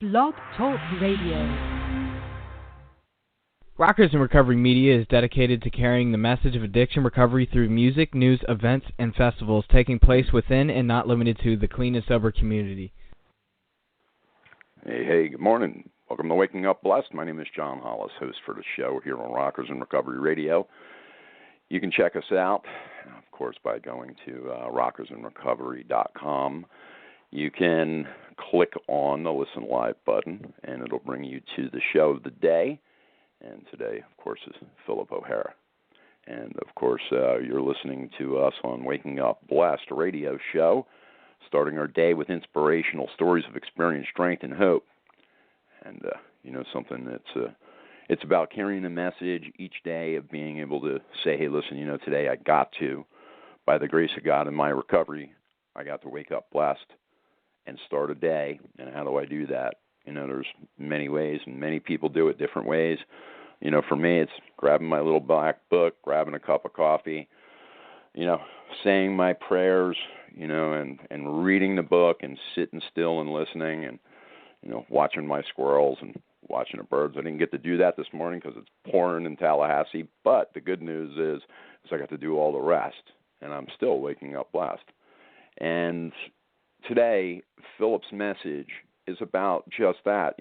Blog Talk Radio. Rockers in Recovery Media is dedicated to carrying the message of addiction recovery through music, news, events, and festivals taking place within and not limited to the clean and sober community. Hey, good morning. Welcome to Waking Up Blessed. My name is John Hollis, host for the show here on Rockers in Recovery Radio. You can check us out, of course, by going to rockersinrecovery.com. You can click on the Listen Live button, and it'll bring you to the show of the day. And today, of course, is Philip O'Hara. And, of course, you're listening to us on Waking Up Blessed radio show, starting our day with inspirational stories of experience, strength, and hope. And, something that's it's about carrying a message each day of being able to say, hey, listen, today I got to, by the grace of God in my recovery, I got to wake up blessed and start a day. And how do I do that? There's many ways, and many people do it different ways. For me, it's grabbing my little black book, grabbing a cup of coffee, saying my prayers, and reading the book and sitting still and listening and, watching my squirrels and watching the birds. I didn't get to do that this morning because it's pouring in Tallahassee, but the good news is I got to do all the rest, and I'm still waking up blessed. And today, Philip's message is about just that.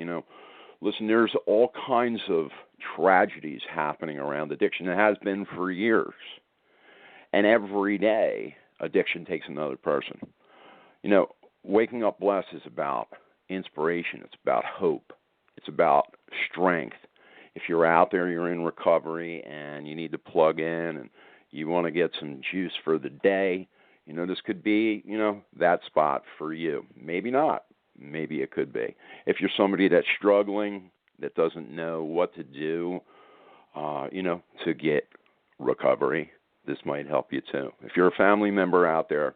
Listen, there's all kinds of tragedies happening around addiction. It has been for years. And every day, addiction takes another person. Waking Up Blessed is about inspiration. It's about hope. It's about strength. If you're out there, you're in recovery, and you need to plug in, and you want to get some juice for the day, this could be, that spot for you. Maybe not. Maybe it could be. If you're somebody that's struggling, that doesn't know what to do, to get recovery, this might help you too. If you're a family member out there,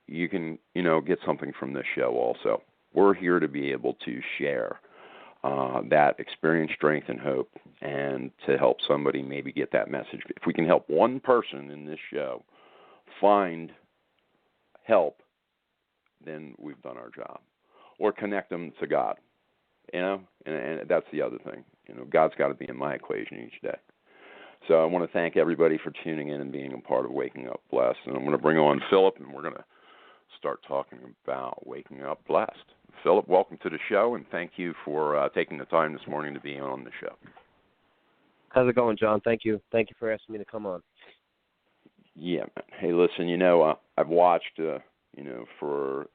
you can, get something from this show also. We're here to be able to share that experience, strength, and hope, and to help somebody maybe get that message. If we can help one person in this show find help, then we've done our job. Or connect them to God, and that's the other thing. God's got to be in my equation each day. So I want to thank everybody for tuning in and being a part of Waking Up Blessed. And I'm going to bring on Philip, and we're going to start talking about Waking Up Blessed. Philip, welcome to the show, and thank you for taking the time this morning to be on the show. How's it going, John? Thank you. Thank you for asking me to come on. Yeah, man. Hey, listen, I've watched, for,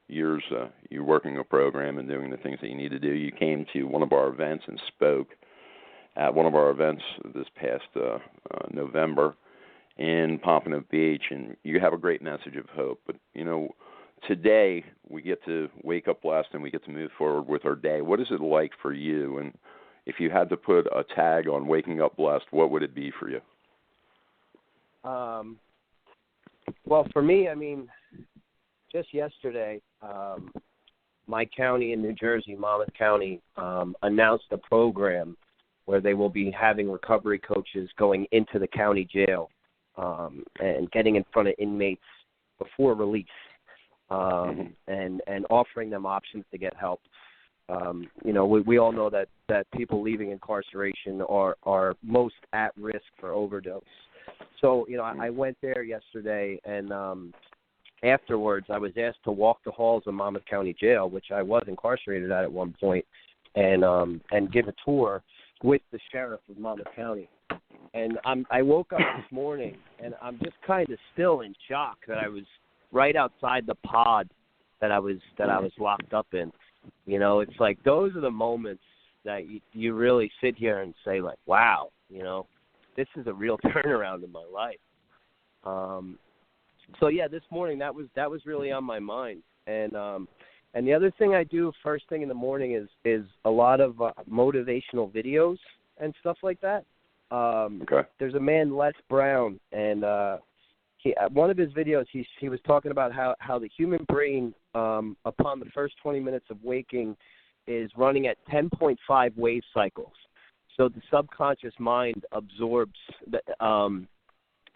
years, you working a program and doing the things that you need to do. You came to one of our events and spoke at one of our events this past November in Pompano Beach, and you have a great message of hope. But, today we get to wake up blessed and we get to move forward with our day. What is it like for you? And if you had to put a tag on Waking Up Blessed, what would it be for you? Well, for me, just yesterday, my county in New Jersey, Monmouth County, announced a program where they will be having recovery coaches going into the county jail and getting in front of inmates before release and offering them options to get help. We all know that people leaving incarceration are most at risk for overdose. So, I went there yesterday, and afterwards I was asked to walk the halls of Monmouth County Jail, which I was incarcerated at one point, and give a tour with the sheriff of Monmouth County. And I woke up this morning, and I'm just kind of still in shock that I was right outside the pod that I was locked up in. It's like those are the moments that you really sit here and say, like, wow, this is a real turnaround in my life. So yeah, this morning that was really on my mind. And the other thing I do first thing in the morning is a lot of motivational videos and stuff like that. Okay. There's a man, Les Brown, and one of his videos he was talking about how the human brain upon the first 20 minutes of waking is running at 10.5 wave cycles. So the subconscious mind absorbs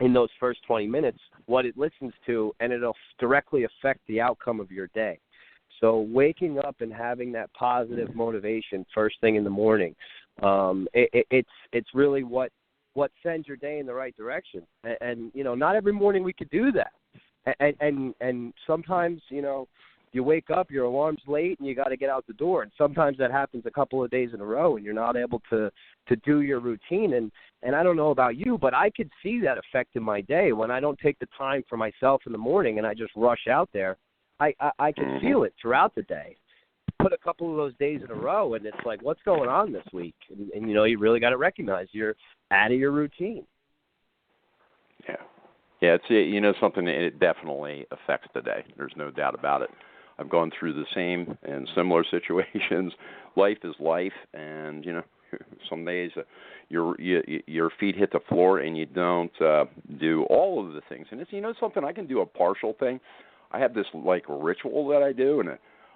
in those first 20 minutes what it listens to, and it'll directly affect the outcome of your day. So waking up and having that positive motivation first thing in the morning, it's really what sends your day in the right direction. And you know, not every morning we could do that. And sometimes, you know, you wake up, your alarm's late, and you got to get out the door. And sometimes that happens a couple of days in a row, and you're not able to do your routine. And I don't know about you, but I could see that effect in my day when I don't take the time for myself in the morning and I just rush out there. I can feel it throughout the day. Put a couple of those days in a row, and it's like, what's going on this week? And you know, you really got to recognize you're out of your routine. Yeah. Yeah, it's, you know, something, it definitely affects the day. There's no doubt about it. I've gone through the same and similar situations. Life is life, and, you know, some days your feet hit the floor and you don't do all of the things. And it's, you know, something, I can do a partial thing. I have this, like, ritual that I do, and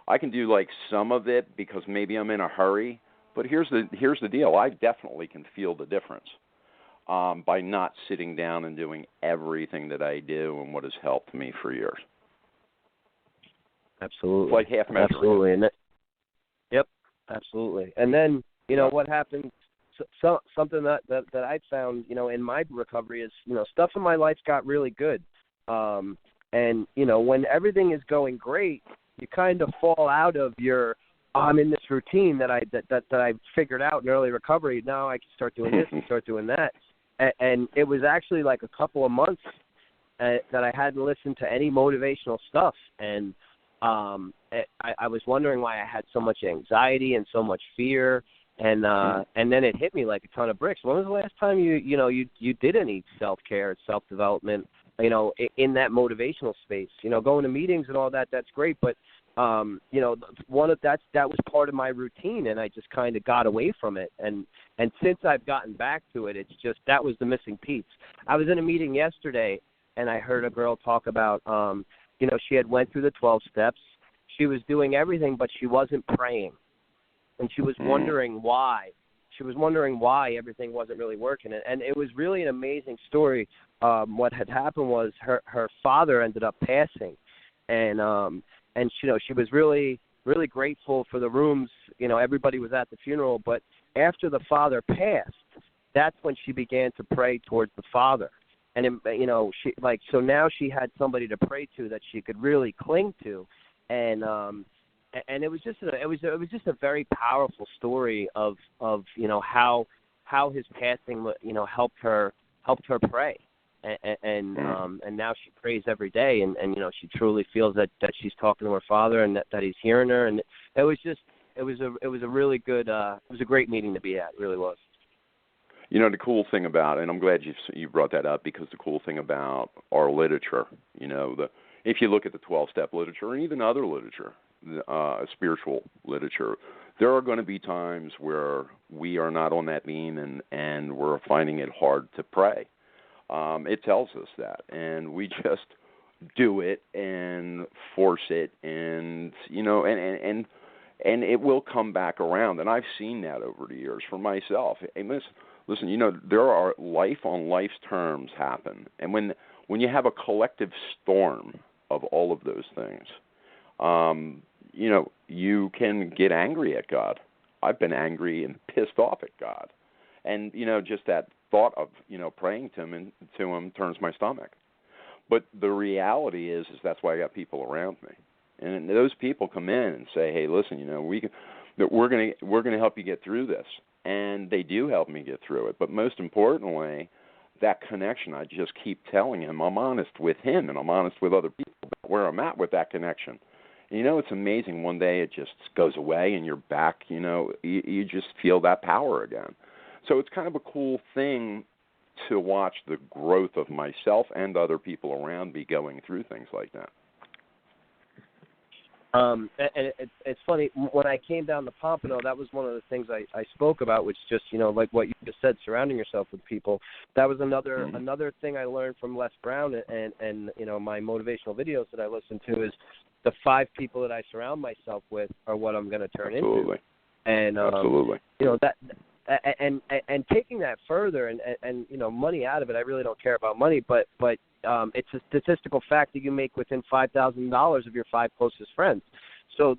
I can do, like, some of it because maybe I'm in a hurry. But here's the deal. I definitely can feel the difference by not sitting down and doing everything that I do and what has helped me for years. Absolutely. It's like half measure. Absolutely. And yep, absolutely. And then, you know, what happened, something that I found, you know, in my recovery is, you know, stuff in my life got really good. And, you know, when everything is going great, you kind of fall out of your, I'm in this routine that I figured out in early recovery. Now I can start doing this and start doing that. And it was actually like a couple of months that I hadn't listened to any motivational stuff. And I was wondering why I had so much anxiety and so much fear. And then it hit me like a ton of bricks. When was the last time you did any self-care, self-development, you know, in that motivational space? You know, going to meetings and all that, that's great. But, you know, that was part of my routine, and I just kind of got away from it. And since I've gotten back to it, it's just that was the missing piece. I was in a meeting yesterday, and I heard a girl talk about, you know, she had went through the 12 steps. She was doing everything, but she wasn't praying. And she was wondering why. She was wondering why everything wasn't really working. And it was really an amazing story. What had happened was her father ended up passing. And you know, she was really, really grateful for the rooms. You know, everybody was at the funeral. But after the father passed, that's when she began to pray towards the father. And, you know, so now she had somebody to pray to that she could really cling to. And it was just a very powerful story of you know, how his passing, you know, helped her pray. And now she prays every day, and you know, she truly feels that she's talking to her father and that he's hearing her. And it was a really good, it was a great meeting to be at. It really was. You know, the cool thing about, and I'm glad you brought that up, because the cool thing about our literature, you know, if you look at the 12-step literature and even other literature, spiritual literature, there are going to be times where we are not on that beam and we're finding it hard to pray. It tells us that, and we just do it and force it, and you know, and it will come back around. And I've seen that over the years for myself. And listen, you know, there are life on life's terms happen, and when you have a collective storm of all of those things, you know, you can get angry at God. I've been angry and pissed off at God, and you know, just that thought of, you know, praying to him turns my stomach. But the reality is that's why I got people around me, and those people come in and say, "Hey, listen, you know, we're going to help you get through this," and they do help me get through it. But most importantly, that connection, I just keep telling him I'm honest with him, and I'm honest with other people about where I'm at with that connection. And, you know, it's amazing. One day it just goes away, and you're back. You know, you just feel that power again. So it's kind of a cool thing to watch the growth of myself and other people around me going through things like that. And it's funny, when I came down to Pompano, that was one of the things I spoke about, which just, you know, like what you just said, surrounding yourself with people. That was another thing I learned from Les Brown and you know, my motivational videos that I listen to is the 5 people that I surround myself with are what I'm going to turn into. And Absolutely. You know, that. And taking that further and you know, money out of it, I really don't care about money, but it's a statistical fact that you make within $5,000 of your 5 closest friends. So,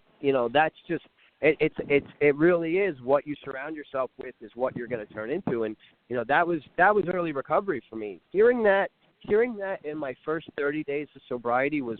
that's just it really is what you surround yourself with is what you're going to turn into. And, that was early recovery for me. Hearing that in my first 30 days of sobriety was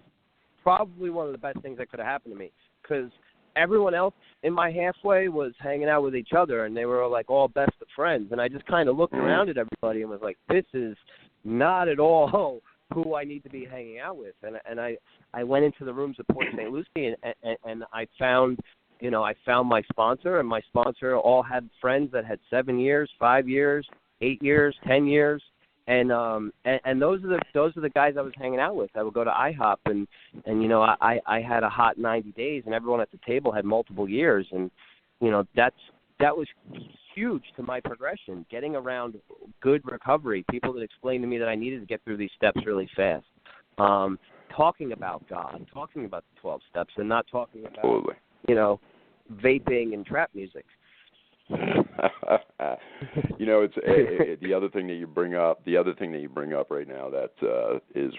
probably one of the best things that could have happened to me, because everyone else in my halfway was hanging out with each other, and they were like all best of friends. And I just kind of looked around at everybody and was like, this is not at all who I need to be hanging out with. And I went into the rooms of Port St. Lucie, and I found my sponsor, and my sponsor all had friends that had 7 years, 5 years, 8 years, 10 years. And those are the guys I was hanging out with. I would go to IHOP, and I had a hot 90 days, and everyone at the table had multiple years, and that was huge to my progression. Getting around good recovery, people that explained to me that I needed to get through these steps really fast. Talking about God, talking about the 12 steps, and not talking about Absolutely. Vaping and trap music. It's the other thing that you bring up. The other thing that you bring up right now that is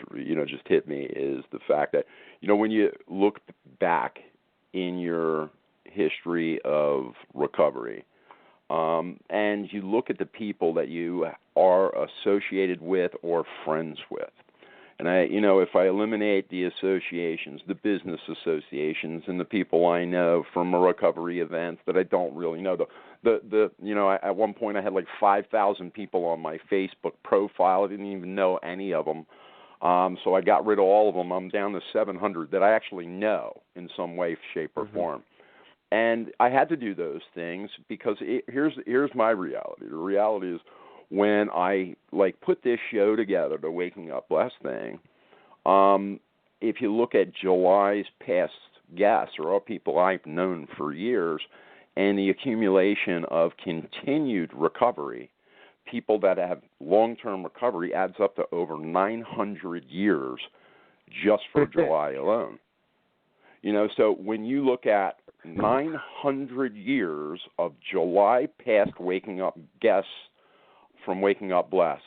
just hit me is the fact that when you look back in your history of recovery, and you look at the people that you are associated with or friends with. And if I eliminate the associations, the business associations, and the people I know from a recovery events that I don't really know, at one point I had like 5,000 people on my Facebook profile. I didn't even know any of them, so I got rid of all of them. I'm down to 700 that I actually know in some way, shape, or form. And I had to do those things because here's my reality. The reality is, when I put this show together, the Waking Up Blessed thing, if you look at July's past guests or all people I've known for years, and the accumulation of continued recovery, people that have long-term recovery adds up to over 900 years just for July alone. So when you look at 900 years of July past Waking Up guests from Waking Up Blessed,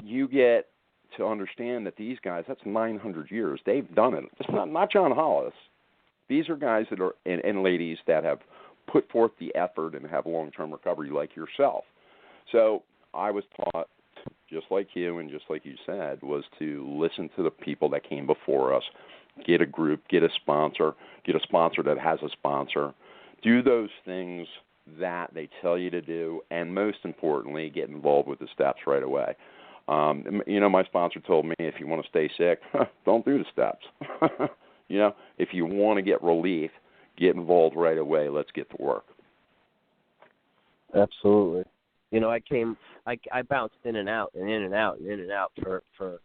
you get to understand that these guys, that's 900 years. They've done it. It's not John Hollis. These are guys that are, and ladies that have put forth the effort and have long-term recovery like yourself. So I was taught, just like you and just like you said, was to listen to the people that came before us, get a group, get a sponsor that has a sponsor, do those things that they tell you to do, and most importantly, get involved with the steps right away. My sponsor told me, if you want to stay sick, don't do the steps. If you want to get relief, get involved right away. Let's get to work. Absolutely. I bounced in and out for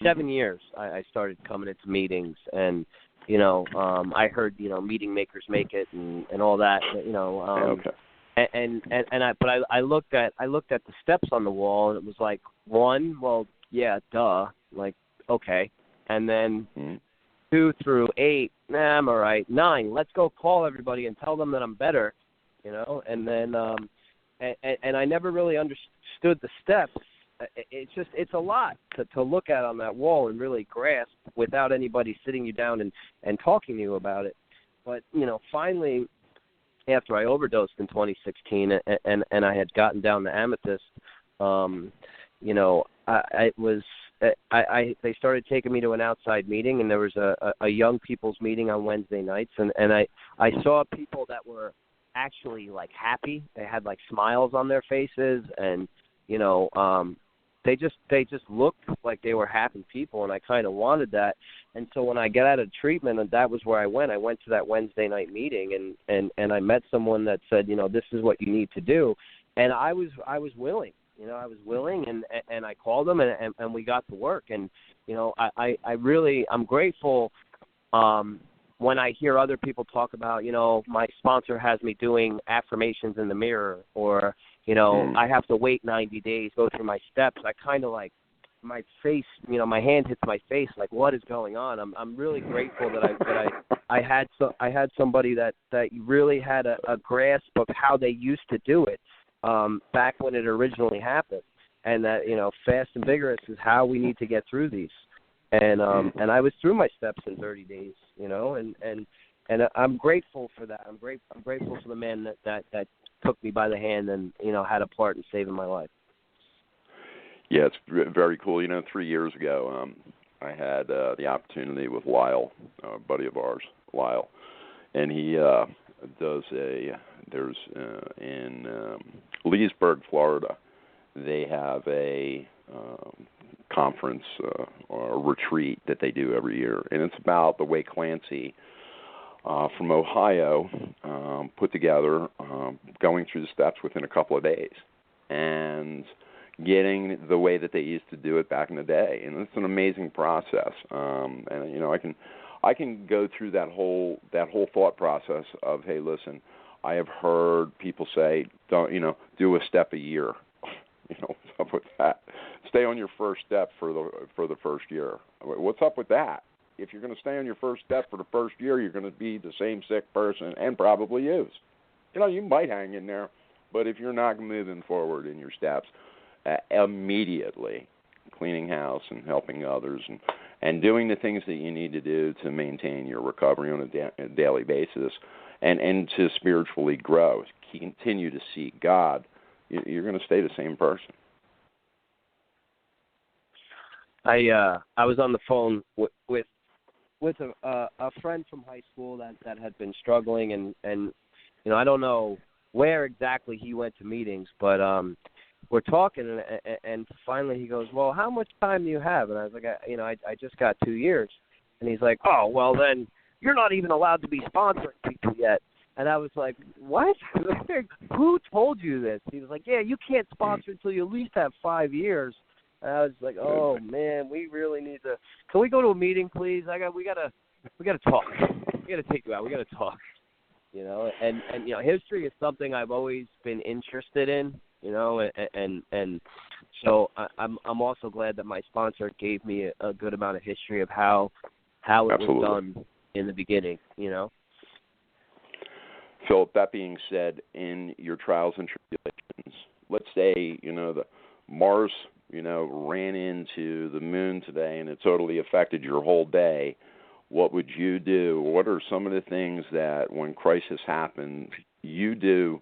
7 years. I started coming into meetings, and I heard meeting makers make it and all that. Okay. I looked at the steps on the wall, and it was like 1, well, yeah, duh, like okay, and then 2 through 8, nah, I'm all right. 9, let's go call everybody and tell them that I'm better, and then and I never really understood the steps. It's a lot to look at on that wall and really grasp without anybody sitting you down and talking to you about it. But, finally, after I overdosed in 2016 and I had gotten down to Amethyst, they started taking me to an outside meeting, and there was a young people's meeting on Wednesday nights, and I saw people that were actually happy. They had smiles on their faces, and they just looked like they were happy people, and I kind of wanted that. And so when I got out of treatment, and that was where I went to that Wednesday night meeting, and I met someone that said, this is what you need to do, and I was willing. I was willing, and I called them, and we got to work. And I'm grateful when I hear other people talk about, my sponsor has me doing affirmations in the mirror, or I have to wait 90 days, go through my steps. I kind of my face, my hand hits my face, what is going on? I'm really grateful that I had somebody that really had a grasp of how they used to do it back when it originally happened, and that fast and vigorous is how we need to get through these. and I was through my steps in 30 days, you know, and I'm grateful for that. I'm grateful for the man that took me by the hand and, you know, had a part in saving my life. Yeah, it's very cool. You know, 3 years ago, I had the opportunity with Lyle, a buddy of ours, Lyle, and he there's in Leesburg, Florida, they have a conference or a retreat that they do every year, and it's about the way Clancy from Ohio put together going through the steps within a couple of days and getting the way that they used to do it back in the day. And it's an amazing process. And you know, I can go through that whole thought process of, hey, listen, I have heard people say, don't, you know, do a step a year. You know, what's up with that? Stay on your first step for the first year. What's up with that? If you're going to stay on your first step for the first year, you're going to be the same sick person and probably use. You know, you might hang in there, but if you're not moving forward in your steps, immediately cleaning house and helping others and doing the things that you need to do to maintain your recovery on a daily basis and to spiritually grow, continue to seek God, you're going to stay the same person. I was on the phone with a friend from high school that had been struggling, and you know, I don't know where exactly he went to meetings, but we're talking, and finally he goes, well, how much time do you have? And I was like, I just got 2 years. And he's like, oh, well, then you're not even allowed to be sponsoring people yet. And I was like, what? Who told you this? He was like, yeah, you can't sponsor until you at least have 5 years. And I was like, oh, man, we really need to. Can we go to a meeting, please? We gotta talk. We gotta take you out. We gotta talk. You know, and you know, history is something I've always been interested in. You know, and so I'm also glad that my sponsor gave me a good amount of history of how it Absolutely. was done in the beginning. You know. Philip, that being said, in your trials and tribulations, let's say, you know, the Mars, you know, ran into the moon today and it totally affected your whole day. What would you do? What are some of the things that when crisis happens you do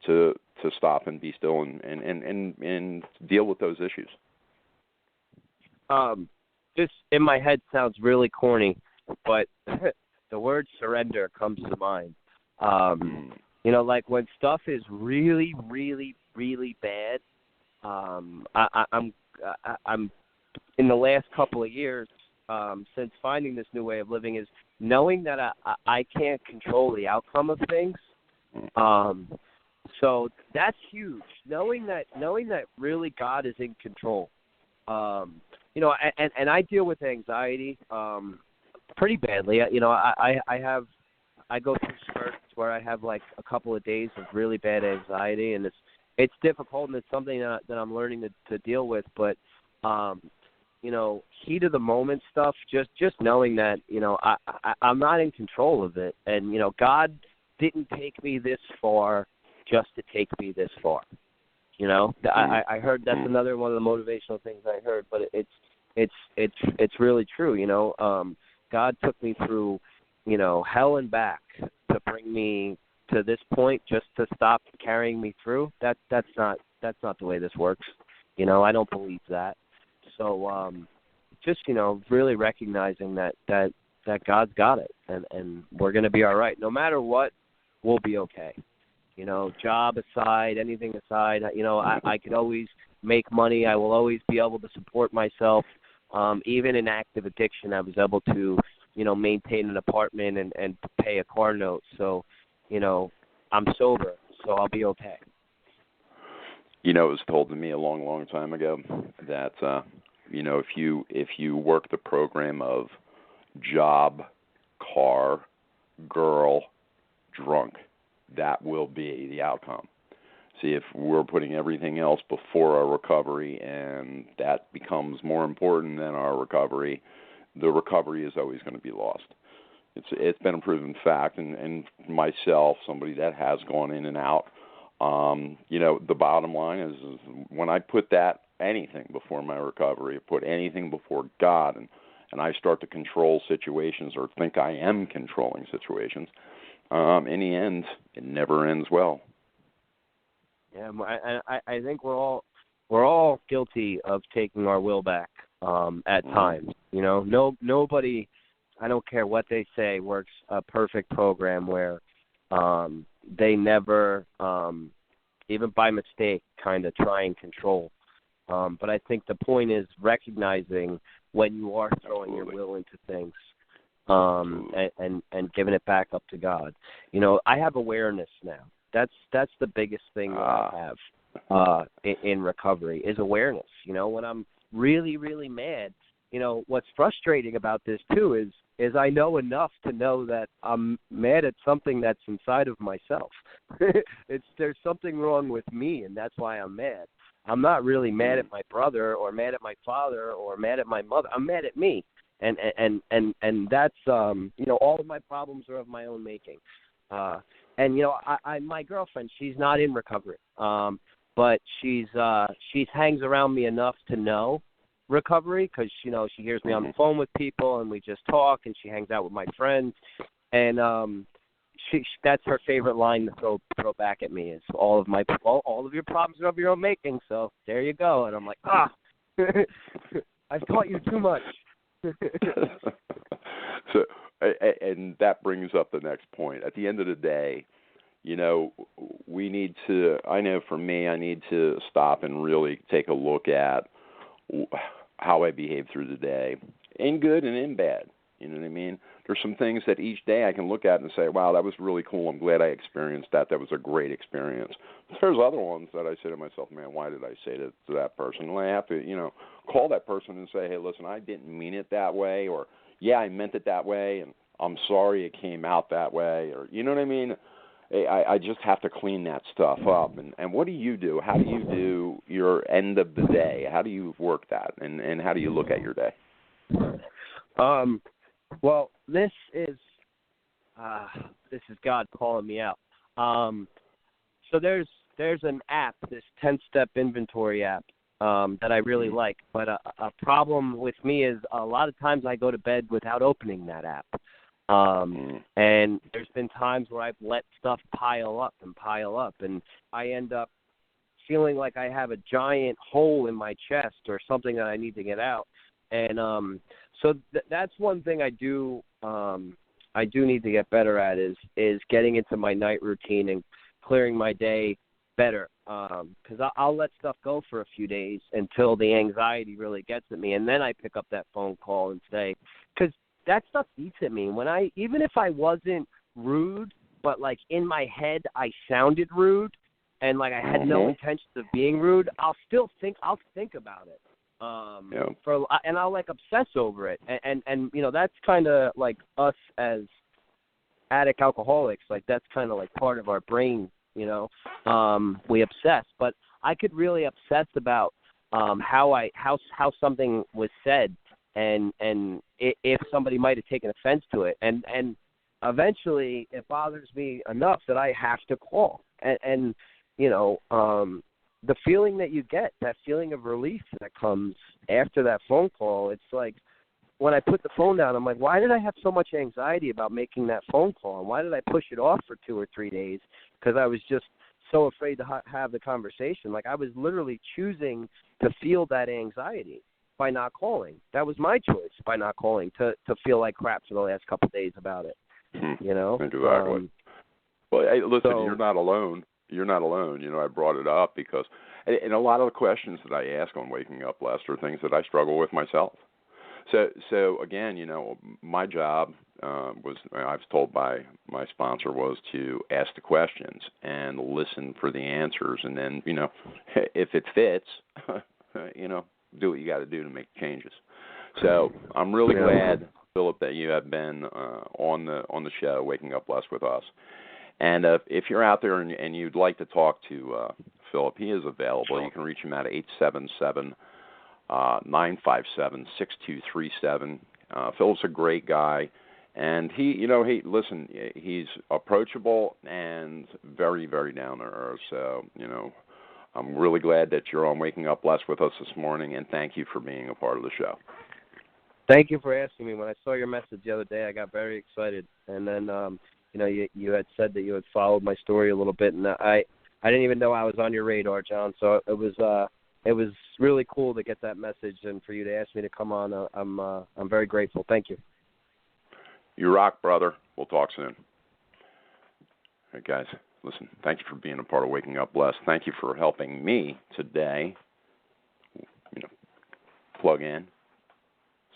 to stop and be still and deal with those issues? This in my head sounds really corny, but the word surrender comes to mind. You know, like when stuff is really, really, really bad. I'm in the last couple of years since finding this new way of living is knowing that I can't control the outcome of things. So that's huge. Knowing that really God is in control. You know, and I deal with anxiety pretty badly. You know, I go through spurts where I have like a couple of days of really bad anxiety, and it's difficult, and it's something that I'm learning to deal with. But you know, heat of the moment stuff, just knowing that, you know, I'm not in control of it, and you know, God didn't take me this far just to take me this far. You know, I heard that's another one of the motivational things I heard, but it's really true. You know, God took me through, you know, hell and back to bring me to this point, just to stop carrying me through. That's not the way this works. You know, I don't believe that. So just, you know, really recognizing that God's got it, and we're going to be all right. No matter what, we'll be okay. You know, job aside, anything aside, you know, I could always make money. I will always be able to support myself. Even in active addiction, I was able to, you know, maintain an apartment and pay a car note. So, you know, I'm sober, so I'll be okay. You know, it was told to me a long, long time ago that, you know, if you work the program of job, car, girl, drunk, that will be the outcome. See, if we're putting everything else before our recovery and that becomes more important than our recovery, the recovery is always going to be lost. It's been a proven fact, and myself, somebody that has gone in and out, you know, the bottom line is when I put anything before my recovery, put anything before God and I start to control situations or think I am controlling situations, in the end, it never ends well. Yeah, I think we're all guilty of taking our will back at times. You know, nobody, I don't care what they say, works a perfect program where they never, even by mistake, kind of try and control. But I think the point is recognizing when you are throwing your will into things, and giving it back up to God. You know, I have awareness now. That's the biggest thing that I have in recovery is awareness. You know, when I'm really, really mad, you know, what's frustrating about this too is I know enough to know that I'm mad at something that's inside of myself. There's something wrong with me, and that's why I'm mad. I'm not really mad at my brother or mad at my father or mad at my mother. I'm mad at me. And that's you know, all of my problems are of my own making. And you know, I my girlfriend, she's not in recovery. But she hangs around me enough to know recovery, because you know, she hears me on the phone with people and we just talk, and she hangs out with my friends, and that's her favorite line to throw back at me is all of your problems are of your own making, so there you go. And I'm like, I've taught you too much. So, and that brings up the next point. At the end of the day, you know, we need to, I know for me, I need to stop and really take a look at how I behave through the day, in good and in bad. You know what I mean? There's some things that each day I can look at and say, wow, that was really cool. I'm glad I experienced that. That was a great experience. There's other ones that I say to myself, man, why did I say to that person? And I have to, you know, call that person and say, hey, listen, I didn't mean it that way, or, yeah, I meant it that way, and I'm sorry it came out that way, or, you know what I mean? I just have to clean that stuff up. And what do you do? How do you do your end of the day? How do you work that? And how do you look at your day? Well, this is God calling me out. So there's an app, this 10-step inventory app, that I really like. But a problem with me is a lot of times I go to bed without opening that app. And there's been times where I've let stuff pile up, and I end up feeling like I have a giant hole in my chest or something that I need to get out. And so that's one thing I do need to get better at is getting into my night routine and clearing my day better. Because I'll let stuff go for a few days until the anxiety really gets at me, and then I pick up that phone call and say, because that stuff eats at me. Even if I wasn't rude, but like in my head I sounded rude, and like I had no intention of being rude, I'll think about it. And I'll like obsess over it, and you know, that's kind of like us as addict alcoholics. Like that's kind of like part of our brain, you know. We obsess, but I could really obsess about how something was said, and if somebody might have taken offense to it, and eventually it bothers me enough that I have to call, and you know, the feeling that you get, that feeling of relief that comes after that phone call, it's like when I put the phone down, I'm like, why did I have so much anxiety about making that phone call? And why did I push it off for 2 or 3 days? Because I was just so afraid to have the conversation. Like I was literally choosing to feel that anxiety by not calling. That was my choice, by not calling, to feel like crap for the last couple of days about it. You know? Exactly. Well, hey, listen, you're not alone. You're not alone. You know, I brought it up because, and a lot of the questions that I ask on Waking Up Blessed are things that I struggle with myself. So again, you know, my job I was told by my sponsor, was to ask the questions and listen for the answers, and then, you know, if it fits, you know, do what you got to do to make changes. So I'm really glad, Philip, that you have been on the show, Waking Up Blessed, with us. And if you're out there and you'd like to talk to Philip, he is available. You can reach him at 877-957-6237. Philip's a great guy, and he's approachable and very, very down to earth. So, you know, I'm really glad that you're on Waking Up Blessed with us this morning, and thank you for being a part of the show. Thank you for asking me. When I saw your message the other day, I got very excited. And then, you had said that you had followed my story a little bit, and I didn't even know I was on your radar, John. So it was really cool to get that message and for you to ask me to come on. I'm very grateful. Thank you. You rock, brother. We'll talk soon. All right, guys, listen, thank you for being a part of Waking Up Blessed. Thank you for helping me today, plug in,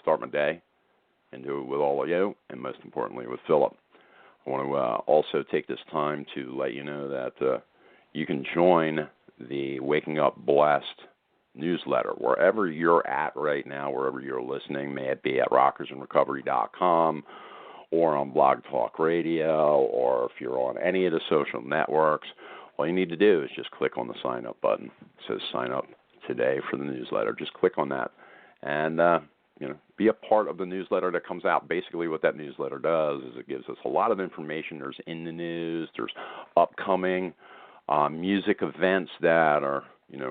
start my day, and do it with all of you, and most importantly with Philip. I want to also take this time to let you know that you can join the Waking Up Blessed newsletter wherever you're at right now, wherever you're listening, may it be at rockersandrecovery.com or on Blog Talk Radio, or if you're on any of the social networks. All you need to do is just click on the sign up button. It says sign up today for the newsletter. Just click on that and be a part of the newsletter that comes out. Basically what that newsletter does is it gives us a lot of information. There's in the news, there's upcoming music events that are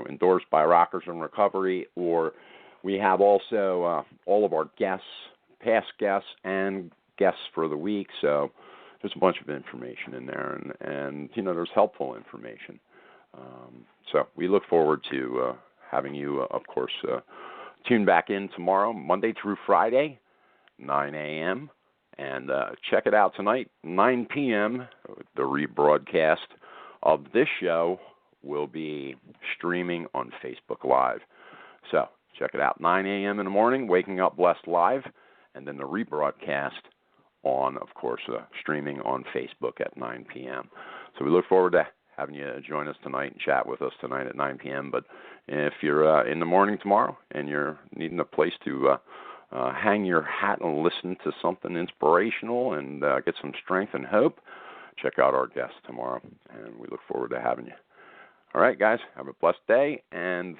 endorsed by Rockers in Recovery, or we have also all of our guests, past guests, and guests for the week. So there's a bunch of information in there, and there's helpful information. So we look forward to having you, of course, tune back in tomorrow, Monday through Friday, 9 a.m., and check it out tonight, 9 p.m., the rebroadcast of this show will be streaming on Facebook Live. So check it out, 9 a.m. in the morning, Waking Up Blessed Live, and then the rebroadcast on, of course, streaming on Facebook at 9 p.m. So we look forward to having you join us tonight and chat with us tonight at 9 p.m. But if you're in the morning tomorrow and you're needing a place to hang your hat and listen to something inspirational and get some strength and hope, check out our guest tomorrow, and we look forward to having you. All right, guys, have a blessed day, and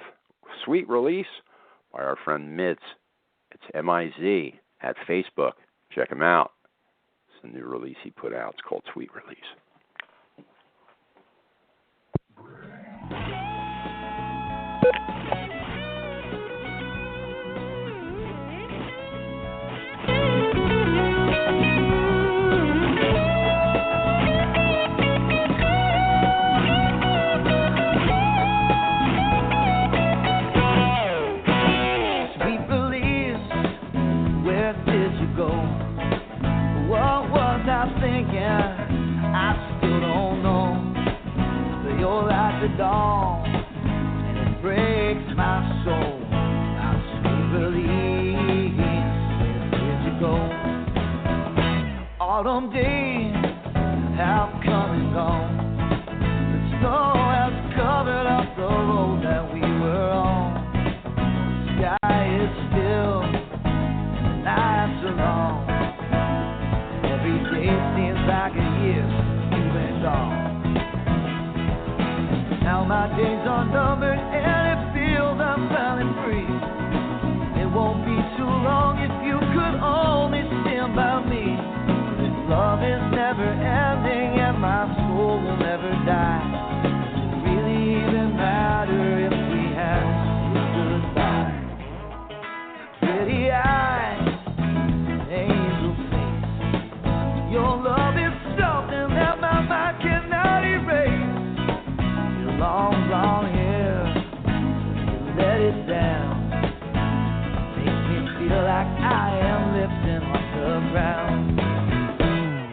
sweet release by our friend Miz. It's M-I-Z at Facebook. Check him out. It's a new release he put out. It's called Sweet Release. Dawn, and it breaks my soul. My sweet release, where did you go? Autumn days have come and gone. The snow has covered up the road that we were on. The sky is still, and the nights are long. Every day seems like a year you've been gone. Now my days are numbered and it feels I'm finally free. It won't be too long if you could only stand by me. This love is never ending and my soul will never die. Does it really even matter if we had goodbye? Pretty eyes, angel face. Your love is something that my mind cannot erase. Long, long hair, you let it down. Makes me feel like I am lifting off the ground.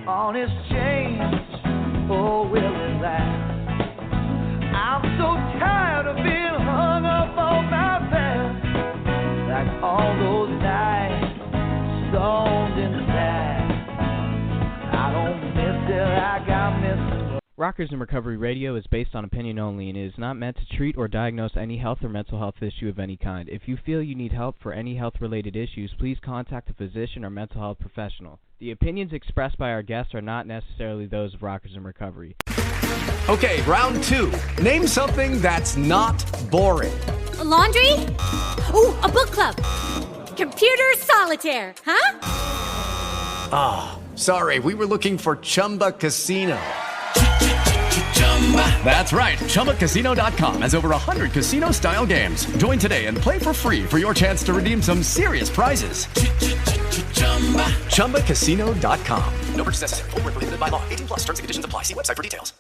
Honest change, oh, will it last? I'm so tired of being hung up on my past. Like all those nights, stoned and sad. I don't miss it like I miss it. Rockers in Recovery Radio is based on opinion only and is not meant to treat or diagnose any health or mental health issue of any kind. If you feel you need help for any health-related issues, please contact a physician or mental health professional. The opinions expressed by our guests are not necessarily those of Rockers in Recovery. Okay, round two. Name something that's not boring. A laundry? Ooh, a book club. Computer solitaire, huh? Ah, sorry, we were looking for Chumba Casino. That's right. ChumbaCasino.com has over 100 casino-style games. Join today and play for free for your chance to redeem some serious prizes. ChumbaCasino.com. No purchase necessary. Void where prohibited by law. 18+ terms and conditions apply. See website for details.